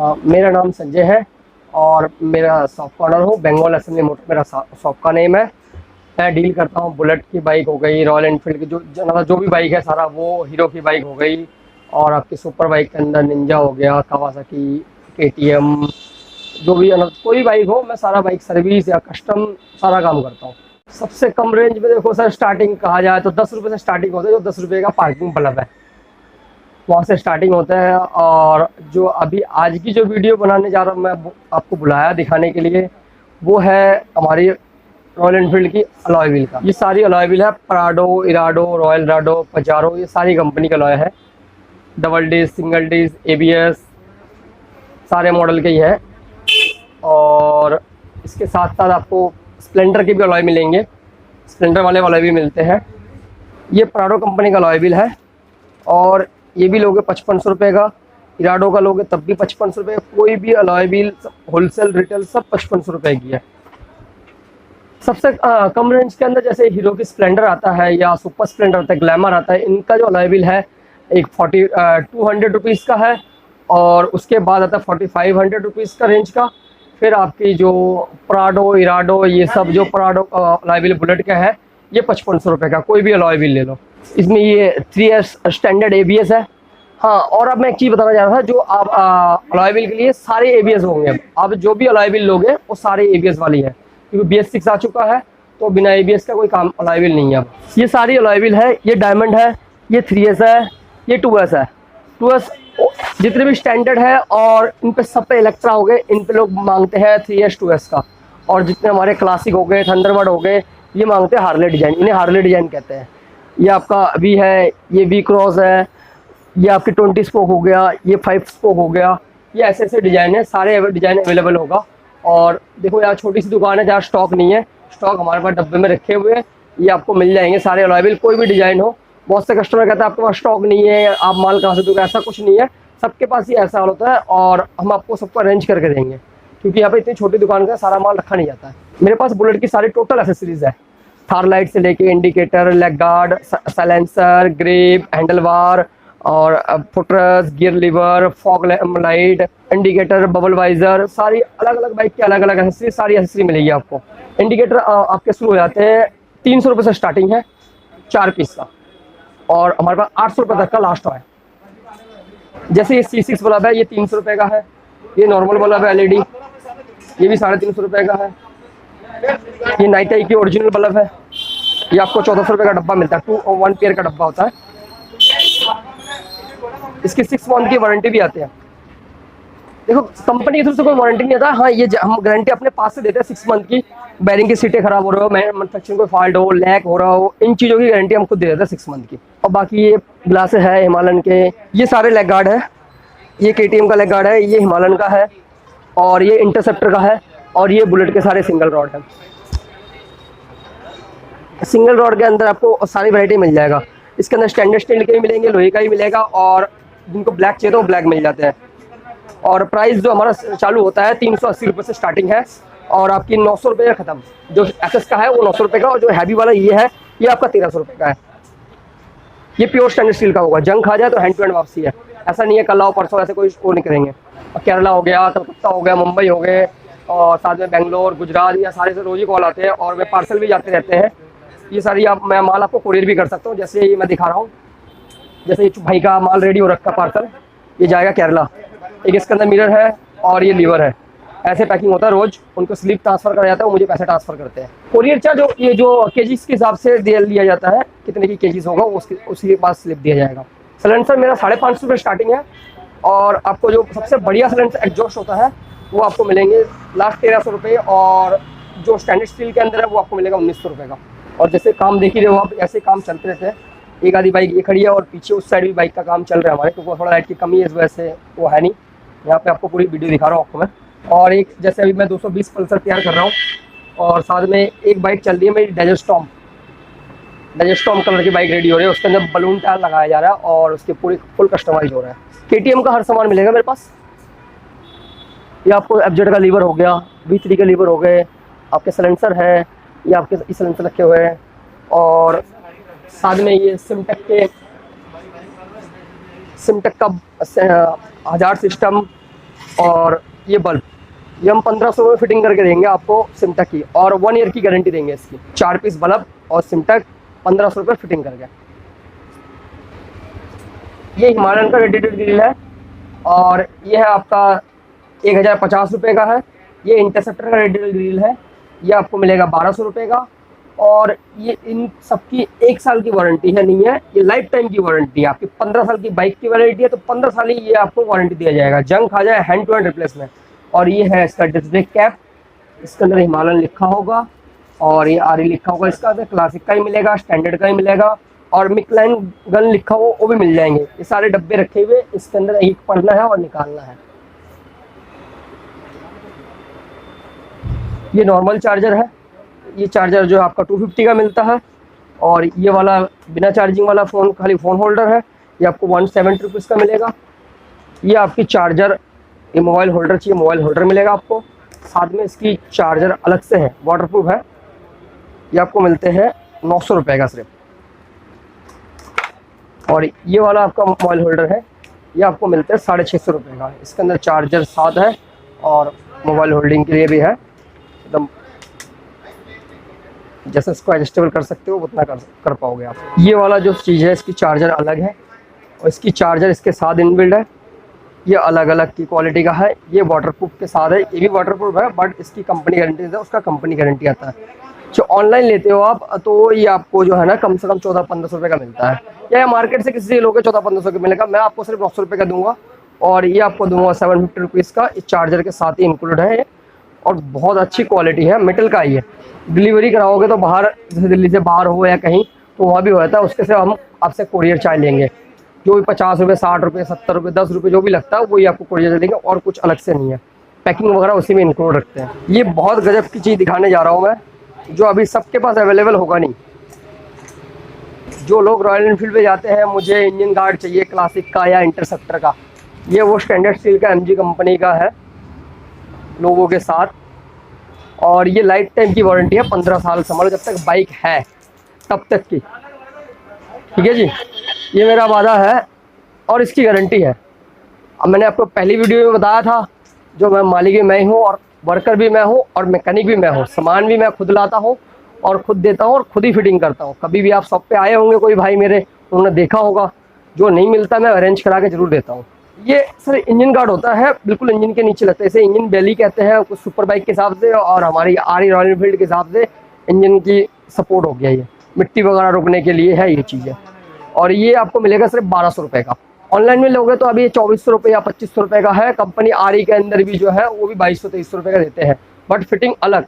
मेरा नाम संजय है और मेरा शॉप का ऑनर हूँ। बंगाल असेंबली मोटर मेरा शॉप का नेम है। मैं डील करता हूँ बुलेट की बाइक हो गई, रॉयल एनफील्ड की मतलब जो भी बाइक है सारा, वो हीरो की बाइक हो गई, और आपकी सुपर बाइक के अंदर निंजा हो गया, कावासाकी, केटीएम, जो भी कोई भी बाइक हो, मैं सारा बाइक सर्विस या कस्टम सारा काम करता हूँ। सबसे कम रेंज में देखो सर, स्टार्टिंग कहा जाए तो 10 रुपये से स्टार्टिंग होता है। जो 10 रुपये का पार्किंग बल्ब है वहाँ से स्टार्टिंग होता है। और जो अभी आज की जो वीडियो बनाने जा रहा हूँ, मैं आपको बुलाया दिखाने के लिए, वो है हमारी रॉयल एनफील्ड की अलॉय व्हील का। ये सारी अलॉय व्हील है, प्राडो, इराडो, रॉयल राडो, पजारो, ये सारी कंपनी का अलॉय है। Double disc, single disc, ABS, सारे मॉडल के ही है। और इसके साथ साथ आपको स्प्लेंडर के भी अलॉय मिलेंगे, स्प्लेंडर वाले अलॉय भी मिलते हैं। ये प्राडो कंपनी का अलॉय व्हील है, और ये भी लोगे 5500 रुपये का। इराडो का लोगे तब भी 5500 रुपये। कोई भी अलॉय व्हील होलसेल रिटेल सब 5500 रुपये की है। सबसे कम रेंज के अंदर जैसे हीरो की स्प्लेंडर आता है, या सुपर स्प्लेंडर आता है, ग्लैमर आता है, इनका जो अलॉय व्हील है एक 200 रुपीज़ का है। और उसके बाद आता है 4500 रुपीज़ का रेंज का। फिर आपकी जो प्राडो, इराडो, ये सब जो प्राडो अलॉय व्हील बुलेट का है, ये 5500 रुपये का। कोई भी अलॉय व्हील ले लो। इसमें ये 3S स्टैंडर्ड ABS है। हाँ, और अब मैं एक चीज़ बताना चाह रहा था, जो आप अलॉय व्हील के लिए सारे ABS होंगे। अब जो भी अलॉय व्हील लोगे वो सारे ABS वाली है, क्योंकि BS6 आ चुका है, तो बिना ABS का कोई काम अलॉय व्हील नहीं है। अब ये सारी अलॉय व्हील है। ये डायमंड है, ये 3S है, ये 2S है। 2S जितने भी स्टैंडर्ड है, और इन पे सब पे इलेक्ट्रा हो गए, इन पे लोग मांगते हैं 3S 2S का। और जितने हमारे क्लासिक हो गए, थंडरबर्ड हो गए, ये मांगते हैं हार्ले डिजाइन। इन्हें हार्ले डिजाइन कहते हैं। ये आपका V है, ये V क्रॉस है, ये आपकी 20 स्पोक हो गया, ये 5 स्पोक हो गया। ये ऐसे ऐसे डिज़ाइन है, सारे डिज़ाइन अवेलेबल होगा। और देखो यार, छोटी सी दुकान है जहाँ स्टॉक नहीं है, स्टॉक हमारे पास डब्बे में रखे हुए हैं, ये आपको मिल जाएंगे सारे अवेलेबल। कोई भी डिज़ाइन हो। बहुत से कस्टमर कहते हैं आपके पास स्टॉक नहीं है, आप माल कहाँ से दोगे? ऐसा कुछ नहीं है, सबके पास ही ऐसा होता है, और हम आपको सबको अरेंज करके देंगे, क्योंकि यहाँ पे इतनी छोटी दुकान का सारा माल रखा नहीं जाता है। मेरे पास बुलेट की सारी टोटल एसेसरीज है, थार लाइट से लेके indicator, leg guard, silencer, grip, handle bar, और footrest, gear lever, fog light, indicator, bubble visor, सारी अलग अलग बाइक की अलग अलग एसेसरी, सारी एसेसरी मिलेगी आपको। इंडिकेटर आपके शुरू हो जाते हैं 300 रुपये से स्टार्टिंग है 4 पीस का, और हमारे पास 800 रुपये तक का लास्ट है। जैसे ये C6 बल्ब है, ये 300 रुपये का है। ये नॉर्मल बल्ब है LED, ये भी 350 रुपये का है। ये नाइटाई की ओरिजिनल बल्ब है, ये आपको 1400 रुपये का डब्बा मिलता है। 2 और 1 पेयर का डब्बा होता है। इसकी 6 मंथ की वारंटी भी आती है। देखो, कंपनी की तरफ से कोई वारंटी नहीं आता। हाँ, ये हम गारंटी अपने पास से देते हैं 6 मंथ की। बैरिंग की सीटें खराब हो रही हो, मैन्युफैक्चरिंग कोई फॉल्ट हो, लैक हो रहा हो, इन चीज़ों की गारंटी हम खुद दे देते हैं 6 मंथ की। और बाकी ये ग्लासेस है हिमालयन के, ये सारे लेग गार्ड है। ये KTM का लेग गार्ड है, ये हिमालयन का है, और ये इंटरसेप्टर का है, और ये बुलेट के सारे सिंगल रॉड है। सिंगल रॉड के अंदर आपको सारी वैरायटी मिल जाएगा। इसके अंदर स्टैंडर्ड स्टील के भी मिलेंगे, लोहे का ही मिलेगा, और जिनको ब्लैक चाहिए तो ब्लैक मिल जाते हैं। और प्राइस जो हमारा चालू होता है 380 रुपये से स्टार्टिंग है, और आपकी 900 रुपये का ख़त्म। जो SS का है वो 900 रुपये का, और जो हैवी वाला ये है, ये आपका 1300 रुपये का है। ये प्योर स्टैंडर्ड स्टील का होगा, जंग खा जाए तो हैंड टू हैंड वापसी है। ऐसा नहीं है कल आओ परसों ऐसे कोई वो नहीं करेंगे। और केरला हो गया, कलकत्ता हो गया, मुंबई हो गए, और साथ में बेंगलोर, गुजरात, या सारे से रोज़ ही कॉल आते हैं, और वे पार्सल भी जाते रहते हैं। ये सारी मैं माल आपको कोरियर भी कर सकता हूँ। जैसे ये मैं दिखा रहा हूँ, जैसे ये भाई का माल रेडी हो रखा पार्सल, ये जाएगा केरला। एक इसके अंदर मिरर है, और ये लीवर है। ऐसे पैकिंग होता है रोज़, उनको स्लिप ट्रांसफ़र करा जाता है, वो मुझे पैसे ट्रांसफ़र करते हैं। कोरियर चार्ज ये जो केजीज़ के हिसाब से लिया जाता है, कितने की केजीज़ होगा उसके पास स्लिप दिया जाएगा। सिलेंसर मेरा 550 रुपये स्टार्टिंग है, और आपको जो सबसे बढ़िया सिलेंसर एग्जॉस्ट होता है वो आपको मिलेंगे लास्ट 1300 रुपये, और जो स्टैंडर्ड स्टील के अंदर है वो आपको मिलेगा 1900 रुपये का। और जैसे काम देख ही रहे हो आप, ऐसे काम चलते रहते हैं। एक आधी बाइक ये खड़ी है, और पीछे उस साइड भी बाइक का काम चल रहा है हमारे, क्योंकि थोड़ा लाइट की कमी है, इस वजह से वो है नहीं। यहाँ पे आपको पूरी वीडियो दिखा रहा हूँ आपको मैं। और एक जैसे अभी मैं 220 पल्सर तैयार कर रहा हूँ, और साथ में एक बाइक चल रही है मेरी डेजर्ट स्टॉर्म कलर की बाइक रेडी हो रही है। उसके अंदर बलून टायर लगाया जा रहा है, और उसके पूरी फुल कस्टमाइज हो रहा है। KTM का हर सामान मिलेगा मेरे पास। ये आपको FZ का लीवर हो गया, V3 के लीवर हो गए, आपके सिलेंसर है, ये आपके सिलेंसर रखे हुए हैं, और साथ में ये सिमटेक का 1000 सिस्टम, और ये बल्ब, ये हम 1500 में फिटिंग करके देंगे आपको सिमटक की, और 1 ईयर की गारंटी देंगे इसकी। 4 पीस बल्ब और सिमटक 1500 रुपये फिटिंग करके। ये हिमालयन का रेडिएटर ग्रिल है और ये है आपका 1050 रुपये का है। ये इंटरसेप्टर का रेडिएटर ग्रिल है, ये आपको मिलेगा 1200 रुपये का। और ये इन सबकी 1 साल की वारंटी है, नहीं है, ये लाइफ टाइम की वारंटी है। आपकी 15 साल की बाइक की वारंटी है तो 15 साल ही ये आपको वारंटी दिया जाएगा, जंग खा जाए हैंड टू हैंड रिप्लेसमेंट। और ये है इसका डिस्प्ले कैप, इसके अंदर हिमालयन लिखा होगा और ये आरी लिखा होगा। इसका अंदर क्लासिक का ही मिलेगा, स्टैंडर्ड का ही मिलेगा, और मिकलाइन गन लिखा हो वो भी मिल जाएंगे। ये सारे डब्बे रखे हुए, इसके अंदर एक पढ़ना है और निकालना है। ये नॉर्मल चार्जर है, ये चार्जर जो आपका 250 का मिलता है। और ये वाला बिना चार्जिंग वाला फ़ोन, खाली फ़ोन होल्डर है, ये आपको 170 रुपीज़ का मिलेगा। ये आपकी चार्जर, ये मोबाइल होल्डर चाहिए, मोबाइल होल्डर मिलेगा आपको। साथ में इसकी चार्जर अलग से है, वाटरप्रूफ है, ये आपको मिलते हैं 900 रुपये का सिर्फ। और ये वाला आपका मोबाइल होल्डर है, ये आपको मिलते हैं 650 रुपये का। इसके अंदर चार्जर साथ है और मोबाइल होल्डिंग के लिए भी है, एकदम जैसे इसको एडजस्टेबल कर सकते हो उतना कर पाओगे आप। ये वाला जो चीज़ है इसकी चार्जर अलग है और इसकी चार्जर इसके साथ इनबिल्ड है, ये अलग अलग की क्वालिटी का है। ये वाटरप्रूफ के साथ है, ये भी वाटरप्रूफ है बट इसकी कंपनी गारंटी देता है, उसका कंपनी गारंटी आता है। जो ऑनलाइन लेते हो आप तो ये आपको जो है ना कम से कम 1400-1500 रुपये का मिलता है, या मार्केट से किसी से लोगे 1400-1500 का मिलेगा। मैं आपको सिर्फ 900 रुपये का दूंगा और ये आपको दूंगा 750 रुपीज़ का। इस चार्जर के साथ ही इंक्लूड है और बहुत अच्छी क्वालिटी है, मेटल का ही है। डिलीवरी कराओगे तो बाहर, जैसे दिल्ली से बाहर हो या कहीं, तो वहाँ भी होता है, उसके से हम आपसे कोरियर चार्ज लेंगे, जो भी 50 रुपये, 60 रुपये, 70 रुपये, 10 रुपये जो भी लगता है वही आपको कोरियर देंगे, और कुछ अलग से नहीं है। पैकिंग वगैरह उसी में इंक्लूड रखते हैं। ये बहुत गजब की चीज़ दिखाने जा रहा हूँ मैं, जो अभी सबके पास अवेलेबल होगा नहीं। जो लोग रॉयल एनफील्ड पे जाते हैं, मुझे इंजन गार्ड चाहिए क्लासिक का या इंटरसेप्टर का, ये वो स्टैंडर्ड स्टील का MG कंपनी का है लोगों के साथ। और ये लाइफ टाइम की वारंटी है, 15 साल समझ लो, जब तक बाइक है तब तक की। ठीक है जी, ये मेरा वादा है और इसकी गारंटी है। अब मैंने आपको पहली वीडियो में बताया था, जो मैं मालिक भी मैं हूँ और वर्कर भी मैं हूँ और मैकेनिक भी मैं हूँ। सामान भी मैं खुद लाता हूँ और खुद देता हूँ और खुद ही फिटिंग करता हूँ। कभी भी आप शॉप पे आए होंगे कोई भाई मेरे, उन्होंने देखा होगा, जो नहीं मिलता मैं अरेंज करा के ज़रूर देता हूँ। ये सर इंजन गार्ड होता है, बिल्कुल इंजन के नीचे लगता है, इसे इंजन बेली कहते हैं कुछ सुपर बाइक के हिसाब से, और हमारी आरी रॉयल एनफील्ड के हिसाब से इंजन की सपोर्ट हो गया। ये मिट्टी वगैरह रोकने के लिए है ये चीज़ें। और ये आपको मिलेगा सिर्फ 1200 रुपये का। ऑनलाइन में लोगे तो अभी ये 2400 रुपये या 2500 रुपये का है। कंपनी आरी के अंदर भी जो है वो भी 2200-2300 रुपये का देते हैं, बट फिटिंग अलग।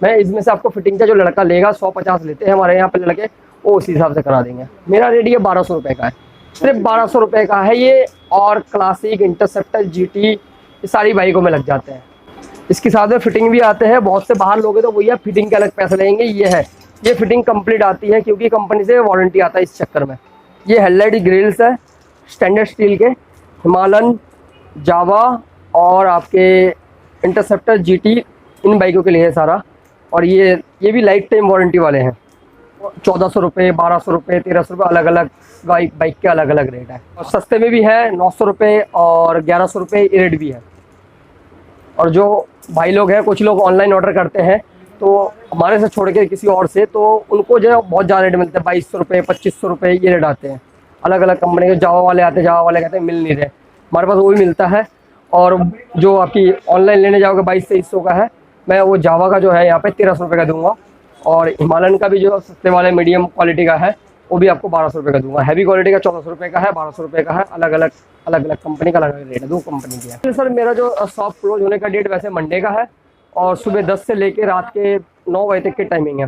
मैं इसमें से आपको फिटिंग का जो लड़का लेगा 150 लेते हैं हमारे यहाँ पे लड़के, वो उसी हिसाब से करा देंगे। मेरा रेट ये 1200 रुपये का है, सिर्फ 1200 रुपये का है ये। और क्लासिक, इंटरसेप्टर, GT ये सारी बाइकों में लग जाते हैं। इसके साथ में फिटिंग भी आते हैं। बहुत से बाहर लोगे तो भैया फिटिंग के अलग पैसे लेंगे, ये है, ये फिटिंग कंप्लीट आती है क्योंकि कंपनी से वारंटी आता है इस चक्कर में। ये हेडलाइट ग्रिल्स है स्टैंडर्ड स्टील के, हिमालयन, जावा और आपके इंटरसेप्टर, GT इन बाइकों के लिए है सारा। और ये भी लाइफ टाइम वारंटी वाले हैं। 1400 रुपये, 1200 रुपये, 1300 रुपये, अलग अलग बाइक के अलग अलग रेट है। और सस्ते में भी है 900 रुपये और 1100 रुपये ये रेट भी है। और जो भाई लोग हैं, कुछ लोग ऑनलाइन ऑर्डर करते हैं तो हमारे से छोड़ के किसी और से, तो उनको जो है बहुत ज़्यादा रेट मिलते हैं, 2200 रुपये, 2500 रुपये ये रेट आते हैं। अलग अलग कंपनी के जावा वाले आते हैं, जावा वाले कहते हैं मिल नहीं रहे, हमारे पास वो भी मिलता है। और जो आपकी ऑनलाइन लेने जाओगे 2200-2300 का है, मैं वो जावा का जो है यहाँ पे 1300 रुपये का दूंगा। और हिमालयन का भी जो सस्ते वाले मीडियम क्वालिटी का है वो भी आपको 1200 रुपये का दूंगा। हैवी क्वालिटी का 1400 रुपये का है, 1200 रुपये का है। अलग अलग कंपनी का अलग अलग रेट है, 2 कंपनी की है। तो सर मेरा जो शॉप क्लोज होने का डेट वैसे मंडे का है और सुबह 10 से लेकर रात के 9 बजे तक की टाइमिंग है।